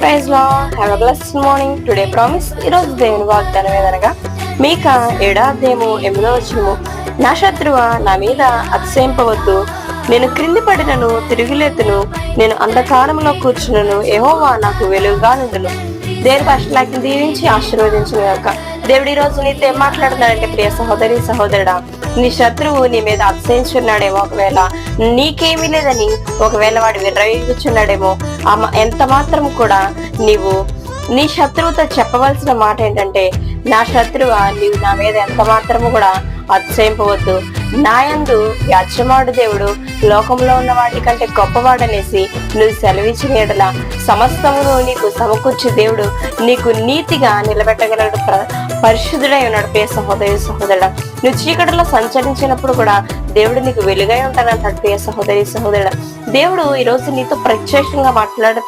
Praise lord, have a blessed morning. Today promise. ఈరోజు దేవుని వాగ్దానం ఏదనగా మీకా 7వ అధ్యాయము 8వ వచనము, నా శత్రువా నా మీద అతిశయింపవద్దు, నేను క్రింది పడినను తిరుగులేతును, నేను అంధకారంలో కూర్చునను, యెహోవా నాకు వెలుగుగా నుండును. దేవుని కష్టాలను దీవించి ఆశీర్వదించిన గాక. దేవుడు ఈ రోజు నీతో ఏం మాట్లాడుతున్నాడంటే, ప్రియ సహోదరి సహోదరుడా, నీ శత్రువు నీ మీద అతిశయించున్నాడేమో, ఒకవేళ నీకేమీ లేదని ఒకవేళ వాడు విర్రవీగుచున్నాడేమో, ఎంత మాత్రం కూడా నీవు నీ శత్రువుతో చెప్పవలసిన మాట ఏంటంటే, నా శత్రువా నీవు నా మీద ఎంత మాత్రము కూడా అతిశయింపవద్దు, నాయందు యాజమాడు దేవుడు లోకంలో ఉన్న వాటి కంటే గొప్పవాడనేసి నువ్వు సెలవిచ్చిన ఎడల సమస్తమును నీకు సమకూర్చి దేవుడు నీకు నీతిగా నిలబెట్టగలడు. పరిశుద్ధుడై ఉన్నాడు. ప్రియ సహోదరి సహోదరుడా, నువ్వు చీకటిలో సంచరించినప్పుడు కూడా దేవుడు నీకు వెలుగై ఉంటానంటాడు. ప్రియ సహోదరి సహోదరుడా, దేవుడు ఈరోజు నీతో ప్రత్యేకంగా మాట్లాడుతున్నాడు.